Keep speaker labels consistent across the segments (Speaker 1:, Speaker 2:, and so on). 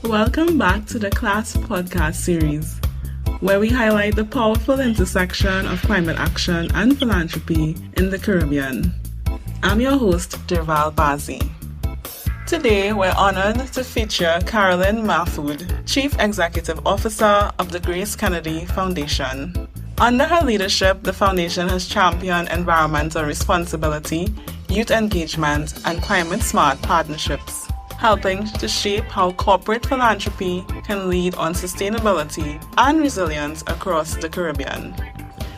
Speaker 1: Welcome back to the CLASP podcast series, where we highlight the powerful intersection of climate action and philanthropy in the Caribbean. I'm your host, Derval Barzey. Today, we're honored to feature Carolyn Mahfood, Chief Executive Officer of the Grace Kennedy Foundation. Under her leadership, the foundation has championed environmental responsibility, youth engagement, and climate-smart partnerships, helping to shape how corporate philanthropy can lead on sustainability and resilience across the Caribbean.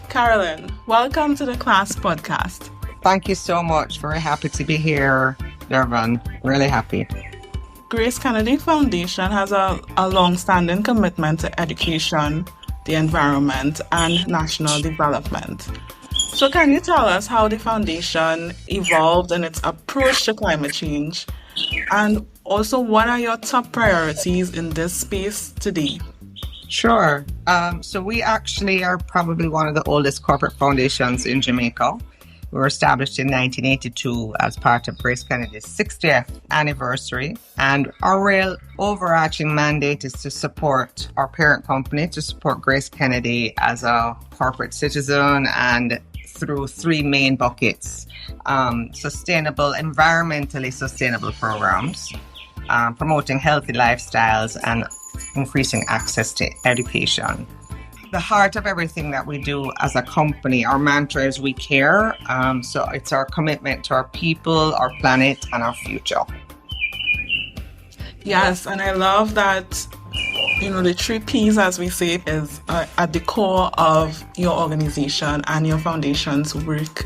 Speaker 1: Carolyn, welcome to the CLASP podcast.
Speaker 2: Thank you so much. Very happy to be here, Derval. Really happy.
Speaker 1: Grace Kennedy Foundation has a long-standing commitment to education, the environment, and national development. So can you tell us how the foundation evolved in its approach to climate change? And also, what are your top priorities in this space today?
Speaker 2: Sure. So we actually are probably one of the oldest corporate foundations in Jamaica. We were established in 1982 as part of Grace Kennedy's 60th anniversary. And our real overarching mandate is to support our parent company, to support Grace Kennedy as a corporate citizen, and through three main buckets: environmentally sustainable programs, promoting healthy lifestyles, and increasing access to education. The heart of everything that we do as a company, our mantra is we care. So it's our commitment to our people, our planet, and our future.
Speaker 1: Yes, and I love that, the 3 Ps, as we say, is at the core of your organization and your foundation's work.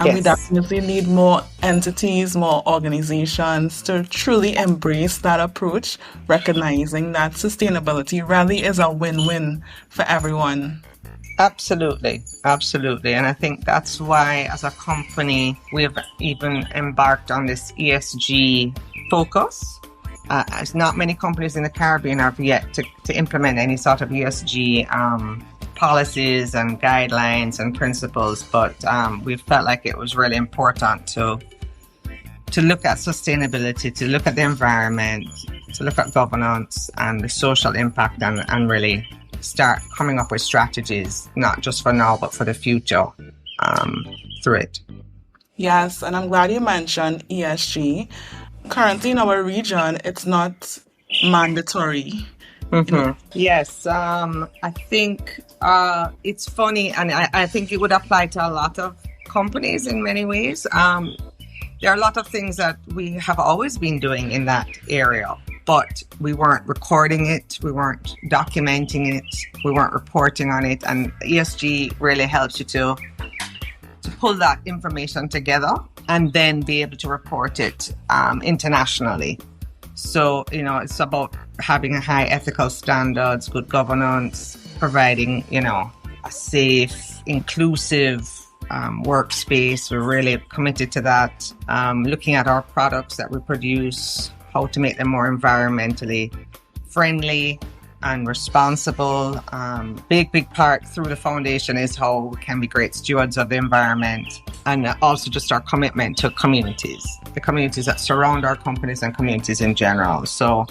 Speaker 1: And
Speaker 2: Yes.
Speaker 1: We definitely need more entities, more organizations to truly embrace that approach, recognizing that sustainability really is a win-win for everyone.
Speaker 2: Absolutely. And I think that's why, as a company, we've even embarked on this ESG focus. As not many companies in the Caribbean have yet to implement any sort of ESG policies and guidelines and principles, but we felt like it was really important to look at sustainability, to look at the environment, to look at governance and the social impact, and really start coming up with strategies, not just for now, but for the future through it.
Speaker 1: Yes, and I'm glad you mentioned ESG. Currently in our region, it's not mandatory.
Speaker 2: Mm-hmm. Yes, I think it's funny, and I think it would apply to a lot of companies in many ways. There are a lot of things that we have always been doing in that area, but we weren't recording it, we weren't documenting it, we weren't reporting on it, and ESG really helps you to pull that information together and then be able to report it internationally. So, it's about having a high ethical standards, good governance, providing, a safe, inclusive workspace. We're really committed to that. Looking at our products that we produce, how to make them more environmentally friendly and responsible. Big part through the foundation is how we can be great stewards of the environment, and also just our commitment to communities, the communities that surround our companies and communities in general. So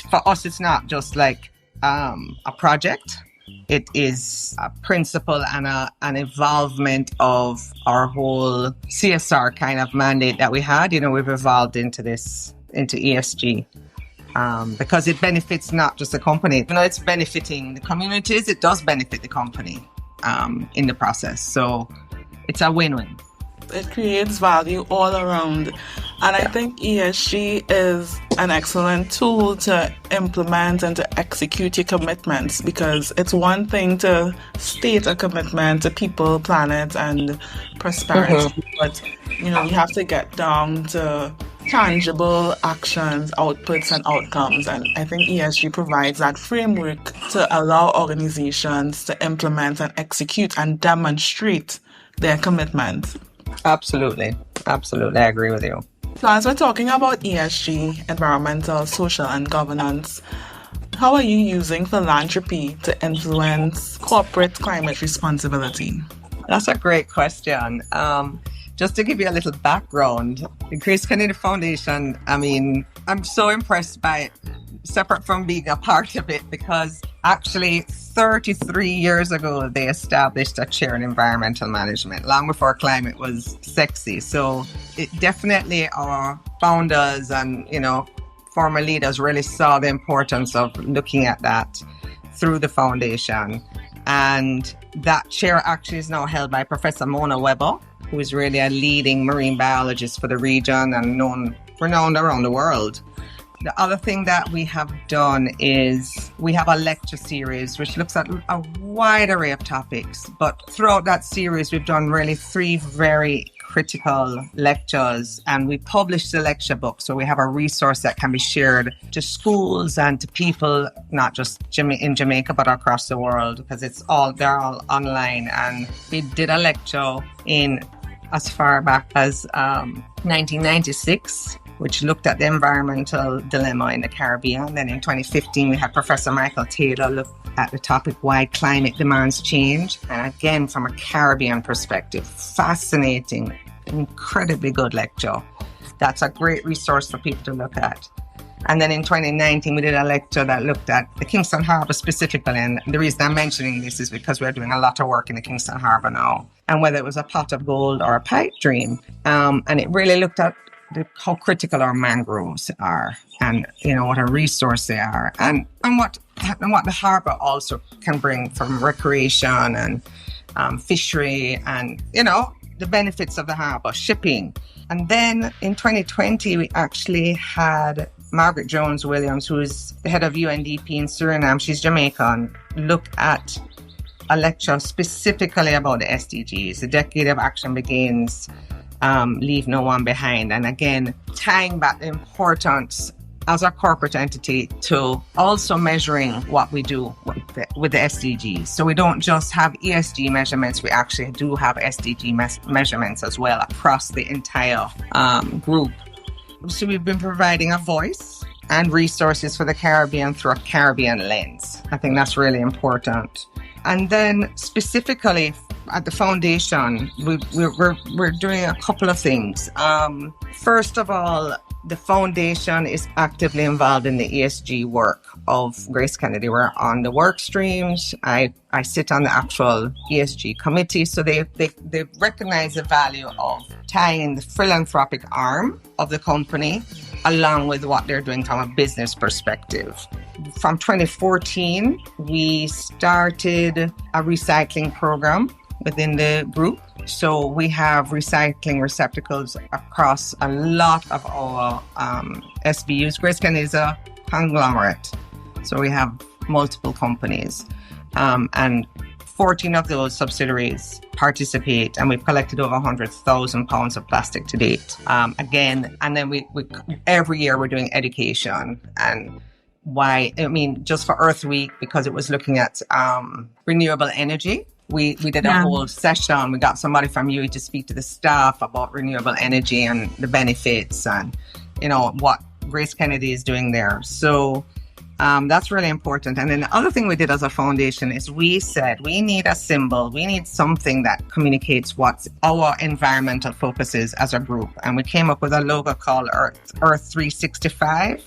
Speaker 2: for us, it's not just like a project. It is a principle and an involvement of our whole CSR kind of mandate that we had. We've evolved into ESG. Because it benefits not just the company, it's benefiting the communities. It does benefit the company in the process. So it's a win-win.
Speaker 1: It creates value all around. And I think ESG is an excellent tool to implement and to execute your commitments, because it's one thing to state a commitment to people, planet, and prosperity, but you have to get down to tangible actions, outputs, and outcomes. And I think ESG provides that framework to allow organizations to implement and execute and demonstrate their commitment.
Speaker 2: Absolutely. I agree with you.
Speaker 1: So as we're talking about ESG, environmental, social, and governance, how are you using philanthropy to influence corporate climate responsibility?
Speaker 2: That's a great question. Just to give you a little background, the Grace Kennedy Foundation, I'm so impressed by separate from being a part of it, because actually 33 years ago, they established a chair in environmental management, long before climate was sexy. So it definitely, our founders and, former leaders really saw the importance of looking at that through the foundation. And that chair actually is now held by Professor Mona Weber, who is really a leading marine biologist for the region and renowned around the world. The other thing that we have done is we have a lecture series which looks at a wide array of topics. But throughout that series, we've done really 3 very critical lectures, and we published the lecture book. So we have a resource that can be shared to schools and to people, not just in Jamaica, but across the world, because they're all online. And we did a lecture in as far back as 1996, which looked at the environmental dilemma in the Caribbean. Then in 2015, we had Professor Michael Taylor look at the topic, why climate demands change. And again, from a Caribbean perspective, fascinating, incredibly good lecture. That's a great resource for people to look at. And then in 2019, we did a lecture that looked at the Kingston Harbour specifically. And the reason I'm mentioning this is because we're doing a lot of work in the Kingston Harbour now. And whether it was a pot of gold or a pipe dream. And it really looked at how critical our mangroves are, and what a resource they are, and what the harbour also can bring from recreation and fishery, and the benefits of the harbour, shipping. And then in 2020 we actually had Margaret Jones Williams, who is the head of UNDP in Suriname, she's Jamaican, look at a lecture specifically about the SDGs. The Decade of Action Begins, leave no one behind. And again, tying back the importance as a corporate entity to also measuring what we do with the SDGs. So we don't just have ESG measurements, we actually do have SDG measurements as well across the entire group. So we've been providing a voice and resources for the Caribbean through a Caribbean lens. I think that's really important. And then specifically at the foundation, we're doing a couple of things. First of all, the foundation is actively involved in the ESG work of Grace Kennedy. We're on the work streams. I sit on the actual ESG committee. So they recognize the value of tying the philanthropic arm of the company along with what they're doing from a business perspective. From 2014, we started a recycling program within the group. So we have recycling receptacles across a lot of our SBUs. Grace Kennedy is a conglomerate. So we have multiple companies. And 14 of those subsidiaries participate, and we've collected over 100,000 pounds of plastic to date. Again, and then we every year we're doing education. And why, just for Earth Week, because it was looking at renewable energy. We did a whole session. We got somebody from UE to speak to the staff about renewable energy and the benefits and, what Grace Kennedy is doing there. So that's really important. And then the other thing we did as a foundation is we said we need a symbol. We need something that communicates what our environmental focus is as a group. And we came up with a logo called Earth 365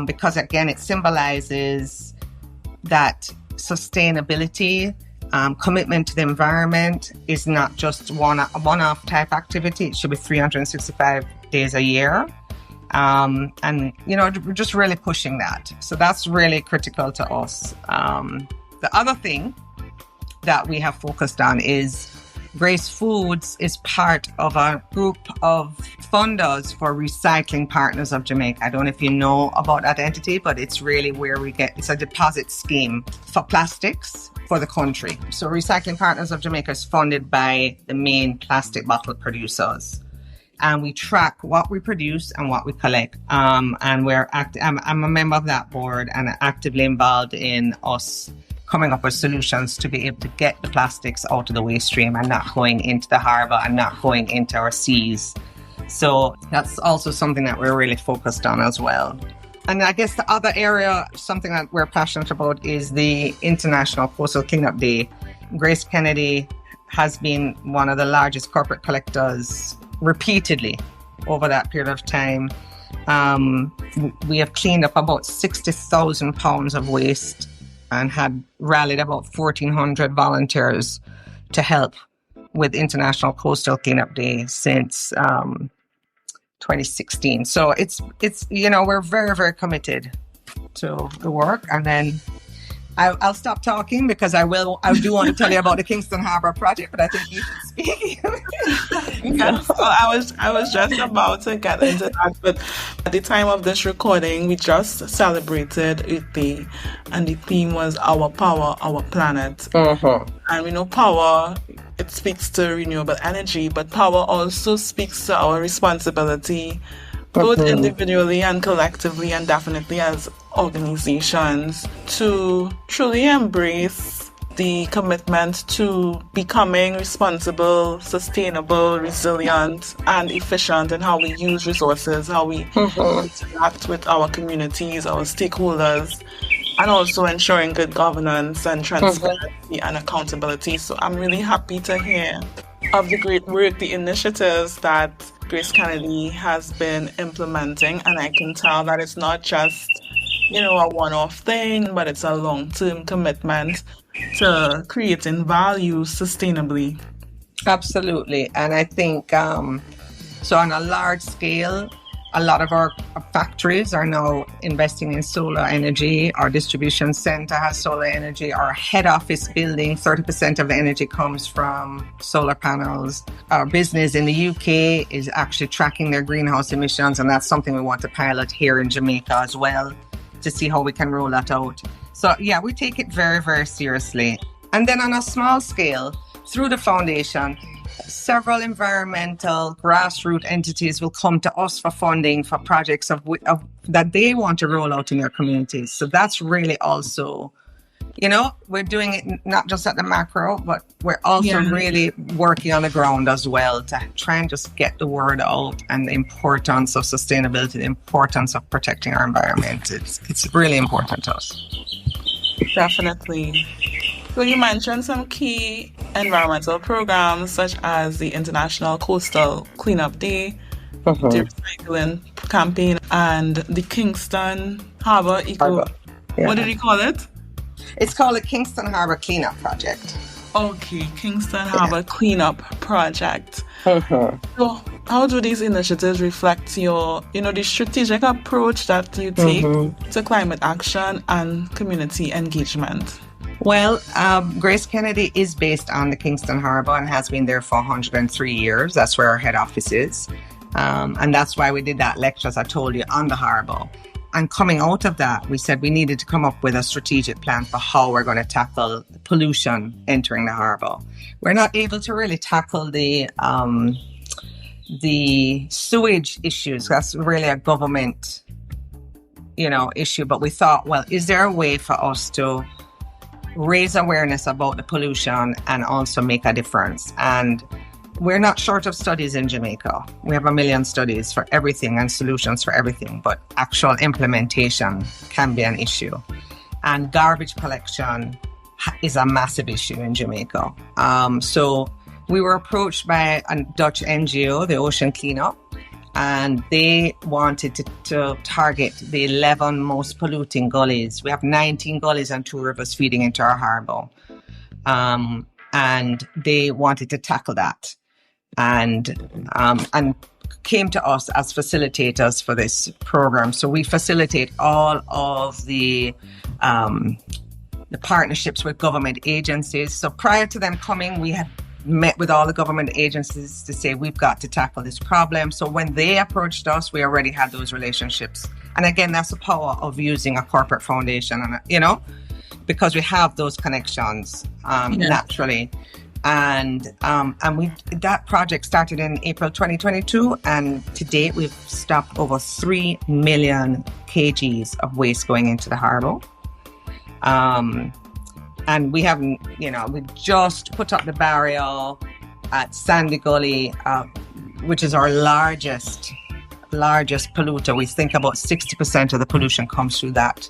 Speaker 2: because, again, it symbolizes that sustainability, commitment to the environment is not just a one-off type activity. It should be 365 days a year. And, we're just really pushing that. So that's really critical to us. The other thing that we have focused on is Grace Foods is part of a group of funders for Recycling Partners of Jamaica. I don't know if you know about that entity, but it's really where it's a deposit scheme for plastics for the country. So Recycling Partners of Jamaica is funded by the main plastic bottle producers. And we track what we produce and what we collect. And I'm a member of that board and actively involved in us coming up with solutions to be able to get the plastics out of the waste stream and not going into the harbour and not going into our seas. So that's also something that we're really focused on as well. And I guess the other area, something that we're passionate about, is the International Coastal Cleanup Day. Grace Kennedy has been one of the largest corporate collectors repeatedly over that period of time. We have cleaned up about 60,000 pounds of waste and had rallied about 1,400 volunteers to help with International Coastal Cleanup Day since 2016. So it's we're very, very committed to the work. And then I'll stop talking because I do want to tell you about the Kingston Harbour Project, but I think you should speak.
Speaker 1: Yes, well, I was just about to get into that, but at the time of this recording, we just celebrated Earth Day, and the theme was Our Power, Our Planet. And we know power, it speaks to renewable energy, but power also speaks to our responsibility, both individually and collectively, and definitely as organizations, to truly embrace the commitment to becoming responsible, sustainable, resilient, and efficient in how we use resources, how we interact with our communities, our stakeholders, and also ensuring good governance and transparency and accountability. So I'm really happy to hear of the great work, the initiatives that Grace Kennedy has been implementing, and I can tell that it's not just a one-off thing, but it's a long-term commitment to creating value sustainably.
Speaker 2: Absolutely. And I think so on a large scale, a lot of our factories are now investing in solar energy. Our distribution center has solar energy. Our head office building, 30% of the energy comes from solar panels. Our business in the UK is actually tracking their greenhouse emissions, and that's something we want to pilot here in Jamaica as well, to see how we can roll that out. So yeah, we take it very, very seriously. And then on a small scale, through the foundation, several environmental grassroots entities will come to us for funding for projects that they want to roll out in their communities. So that's really also, we're doing it not just at the macro, but we're also really working on the ground as well to try and just get the word out and the importance of sustainability, the importance of protecting our environment. It's really important to us.
Speaker 1: Definitely. So you mentioned some key environmental programs such as the International Coastal Cleanup Day, the recycling campaign, and the Kingston Harbour What did you call it?
Speaker 2: It's called the Kingston Harbour Cleanup Project.
Speaker 1: Okay, Kingston Harbour Cleanup Project. So how do these initiatives reflect your, the strategic approach that you take to climate action and community engagement?
Speaker 2: Well, Grace Kennedy is based on the Kingston Harbour and has been there for 103 years. That's where our head office is. And that's why we did that lecture, as I told you, on the harbour. And coming out of that, we said we needed to come up with a strategic plan for how we're going to tackle the pollution entering the harbour. We're not able to really tackle the sewage issues. That's really a government, issue. But we thought, well, is there a way for us to raise awareness about the pollution and also make a difference? And we're not short of studies in Jamaica. We have 1 million studies for everything and solutions for everything, but actual implementation can be an issue. And garbage collection is a massive issue in Jamaica. So we were approached by a Dutch NGO, the Ocean Cleanup, and they wanted to target the 11 most polluting gullies. We have 19 gullies and 2 rivers feeding into our harbour. And they wanted to tackle that and came to us as facilitators for this program. So we facilitate all of the partnerships with government agencies. So prior to them coming, we had met with all the government agencies to say, we've got to tackle this problem. So when they approached us, we already had those relationships. And again, that's the power of using a corporate foundation, and because we have those connections naturally. And that project started in April 2022, and to date we've stopped over 3 million kgs of waste going into the harbour. And we haven't, we just put up the barrier at Sandy Gully, which is our largest polluter. We think about 60% of the pollution comes through that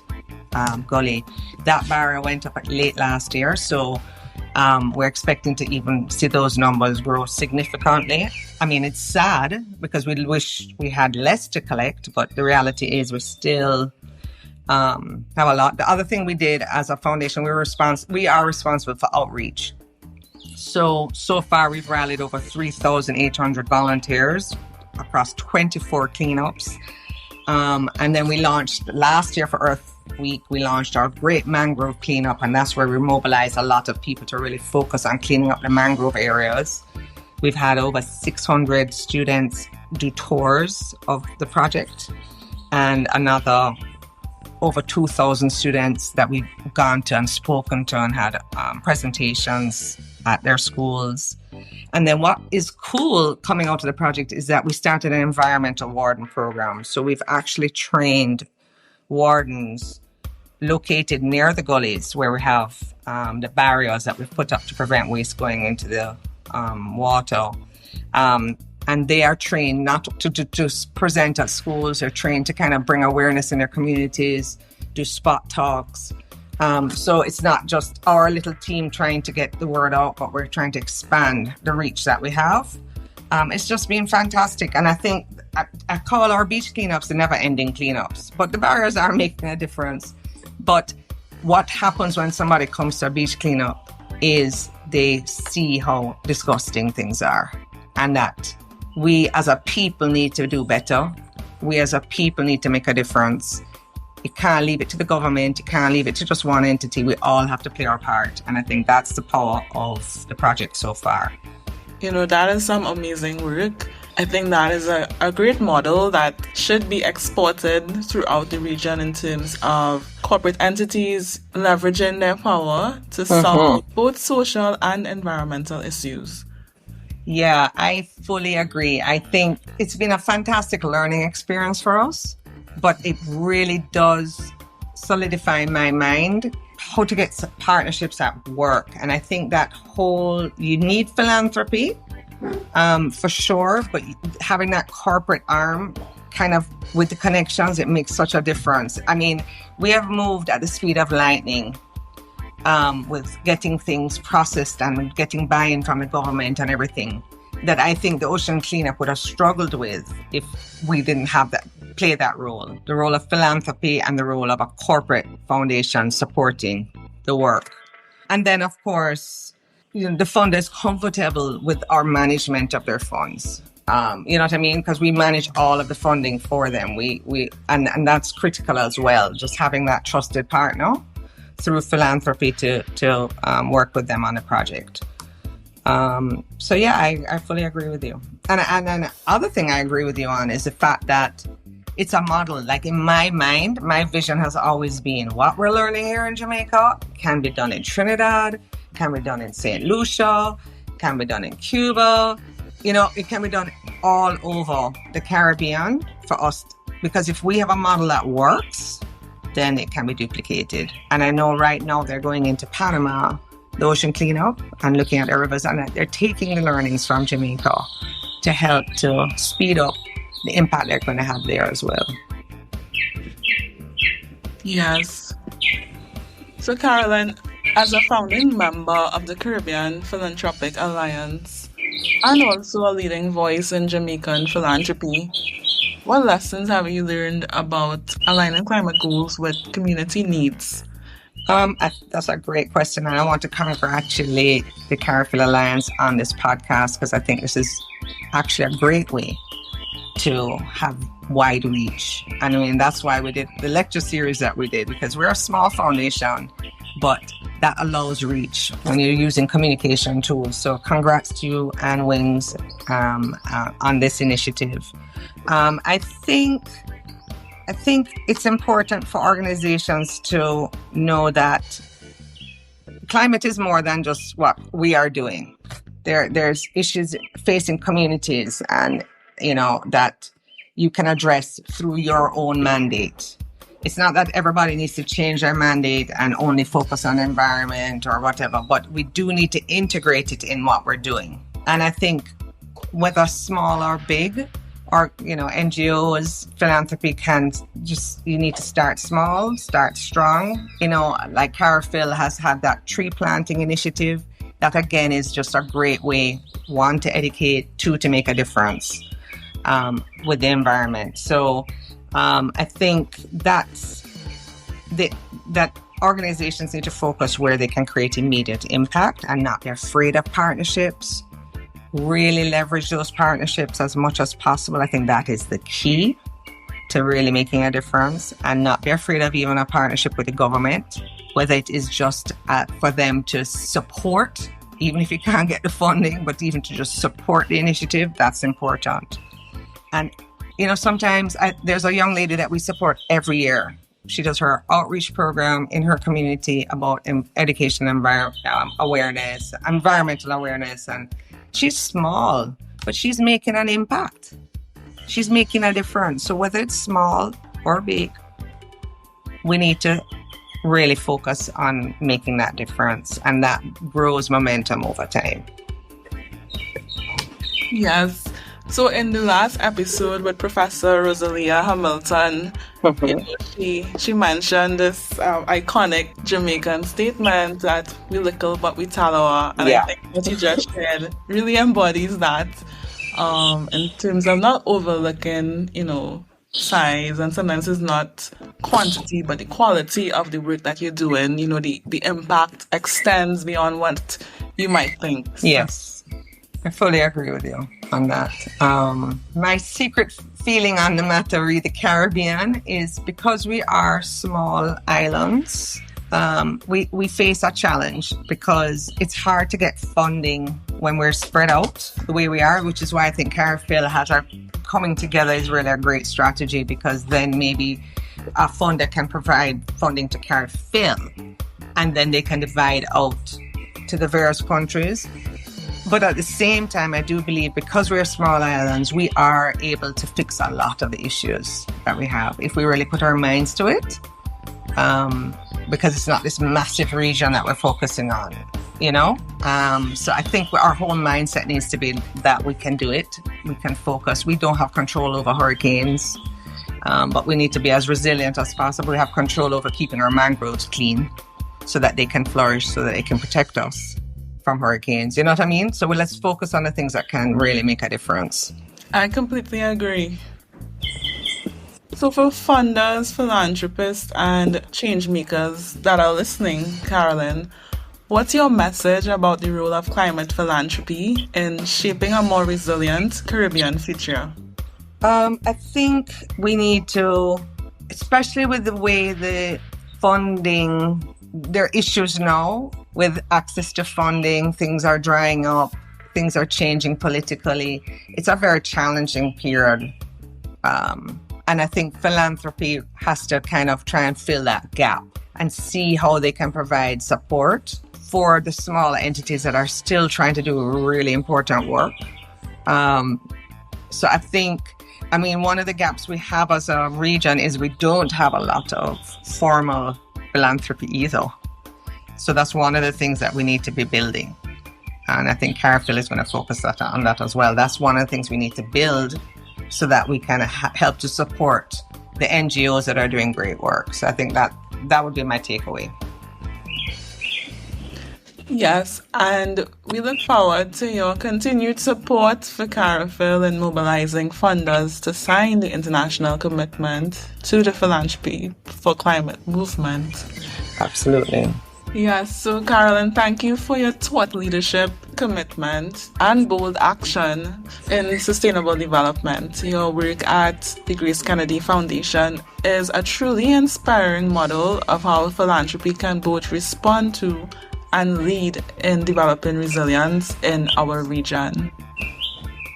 Speaker 2: gully. That barrier went up late last year, so We're expecting to even see those numbers grow significantly. I mean, it's sad because we wish we had less to collect, but the reality is we still have a lot. The other thing we did as a foundation, we are responsible for outreach. So far we've rallied over 3,800 volunteers across 24 cleanups. And then we launched last year for Earth Week, we launched our Great Mangrove Cleanup, and that's where we mobilized a lot of people to really focus on cleaning up the mangrove areas. We've had over 600 students do tours of the project, and another over 2,000 students that we've gone to and spoken to and had presentations at their schools. And then what is cool coming out of the project is that we started an environmental warden program. So we've actually trained wardens located near the gullies where we have the barriers that we've put up to prevent waste going into the water. And they are trained not to just present at schools. They're trained to kind of bring awareness in their communities, do spot talks. So it's not just our little team trying to get the word out, but we're trying to expand the reach that we have. It's just been fantastic. And I think I call our beach cleanups the never-ending cleanups, but the barriers are making a difference. But what happens when somebody comes to a beach cleanup is they see how disgusting things are, and that we as a people need to do better. We as a people need to make a difference. You can't leave it to the government. You can't leave it to just one entity. We all have to play our part. And I think that's the power of the project so far.
Speaker 1: You know, that is some amazing work. I think that is a great model that should be exported throughout the region in terms of corporate entities leveraging their power to solve both social and environmental issues.
Speaker 2: Yeah, I fully agree. I think it's been a fantastic learning experience for us, but it really does solidify in my mind how to get partnerships at work. And I think that you need philanthropy, for sure, but having that corporate arm kind of with the connections, it makes such a difference. I mean, we have moved at the speed of lightning with getting things processed and getting buy-in from the government and everything that I think the ocean cleanup would have struggled with if we didn't have play that role, the role of philanthropy and the role of a corporate foundation supporting the work. And then, of course, the fund is comfortable with our management of their funds. You know what I mean? Because we manage all of the funding for them. And that's critical as well, just having that trusted partner through philanthropy to work with them on the project. So yeah, I fully agree with you. And then the other thing I agree with you on is the fact that it's a model. Like in my mind, my vision has always been what we're learning here in Jamaica can be done in Trinidad, can be done in St. Lucia, can be done in Cuba. You know, it can be done all over the Caribbean for us, because if we have a model that works, then it can be duplicated. And I know right now they're going into Panama, the ocean cleanup, and looking at the rivers, and they're taking the learnings from Jamaica to help to speed up the impact they're going to have there as well.
Speaker 1: Yes. So Carolyn, as a founding member of the Caribbean Philanthropic Alliance and also a leading voice in Jamaican philanthropy, what lessons have you learned about aligning climate goals with community needs?
Speaker 2: That's a great question, and I want to congratulate the Caribbean Alliance on this podcast, because I think this is actually a great way to have wide reach. And I mean, that's why we did the lecture series that we did, because we're a small foundation, but that allows reach when you're using communication tools. So congrats to you and Wings on this initiative. I think it's important for organizations to know that climate is more than just what we are doing. There's issues facing communities, and that you can address through your own mandate. It's not that everybody needs to change their mandate and only focus on environment or whatever, but we do need to integrate it in what we're doing. And I think whether small or big, or NGOs, philanthropy you need to start small, start strong. Like Carphil has had that tree planting initiative. that again is just a great way, one, to educate, two, to make a difference with the environment. So I think that organizations need to focus where they can create immediate impact and not be afraid of partnerships. Really leverage those partnerships as much as possible. I think that is the key to really making a difference, and not be afraid of even a partnership with the government, whether it is just for them to support, even if you can't get the funding, but even to just support the initiative, that's important. And, sometimes there's a young lady that we support every year. She does her outreach program in her community about education and environmental awareness. And she's small, but she's making an impact. She's making a difference. So whether it's small or big, we need to really focus on making that difference, and that grows momentum over time.
Speaker 1: Yes. So in the last episode with Professor Rosalia Hamilton, she mentioned this iconic Jamaican statement that we little but we talawa. And I think what you just said really embodies that in terms of not overlooking, size, and sometimes it's not quantity but the quality of the work that you're doing. The impact extends beyond what you might think.
Speaker 2: Yes. I fully agree with you on that. My secret feeling on the matter of the Caribbean is because we are small islands, we face a challenge because it's hard to get funding when we're spread out the way we are, which is why I think CARIFIL has our coming together is really a great strategy, because then maybe a funder can provide funding to CARIFIL and then they can divide out to the various countries. But at the same time, I do believe because we're small islands, we are able to fix a lot of the issues that we have if we really put our minds to it. Because it's not this massive region that we're focusing on, So I think our whole mindset needs to be that we can do it. We can focus. We don't have control over hurricanes, but we need to be as resilient as possible. We have control over keeping our mangroves clean so that they can flourish, so that they can protect us from hurricanes. You know what I mean? So let's focus on the things that can really make a difference.
Speaker 1: I completely agree. So for funders, philanthropists, and change makers that are listening, Carolyn, what's your message about the role of climate philanthropy in shaping a more resilient Caribbean future?
Speaker 2: I think we need to, especially with the way the funding, there are issues now with access to funding, things are drying up, things are changing politically. It's a very challenging period. And I think philanthropy has to kind of try and fill that gap and see how they can provide support for the smaller entities that are still trying to do really important work. So I think, one of the gaps we have as a region is we don't have a lot of formal philanthropy either. So that's one of the things that we need to be building. And I think CARIFIL is going to focus on that as well. That's one of the things we need to build so that we can help to support the NGOs that are doing great work. So I think that would be my takeaway.
Speaker 1: Yes, and we look forward to your continued support for CARIFIL in mobilizing funders to sign the international commitment to the Philanthropy for Climate movement.
Speaker 2: Absolutely.
Speaker 1: Yes, so Carolyn, thank you for your thought leadership, commitment, and bold action in sustainable development. Your work at the Grace Kennedy Foundation is a truly inspiring model of how philanthropy can both respond to and lead in developing resilience in our region.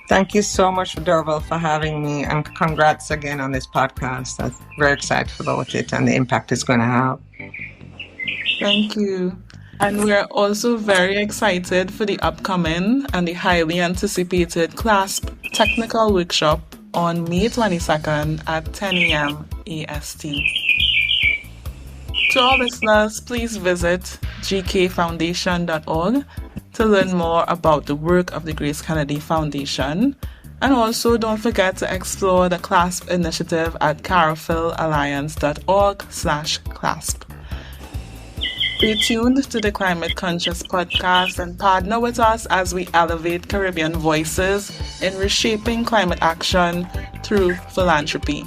Speaker 2: Thank you so much, Derval, for having me, and congrats again on this podcast. I'm very excited about it and the impact it's going to have.
Speaker 1: Thank you. And we're also very excited for the upcoming and the highly anticipated CLASP technical workshop on May 22nd at 10 a.m. AST. To our listeners, please visit gkfoundation.org to learn more about the work of the Grace Kennedy Foundation. And also don't forget to explore the CLASP initiative at carifilalliance.org/CLASP. Stay tuned to the Climate Conscious podcast and partner with us as we elevate Caribbean voices in reshaping climate action through philanthropy.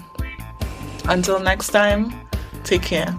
Speaker 1: Until next time, take care.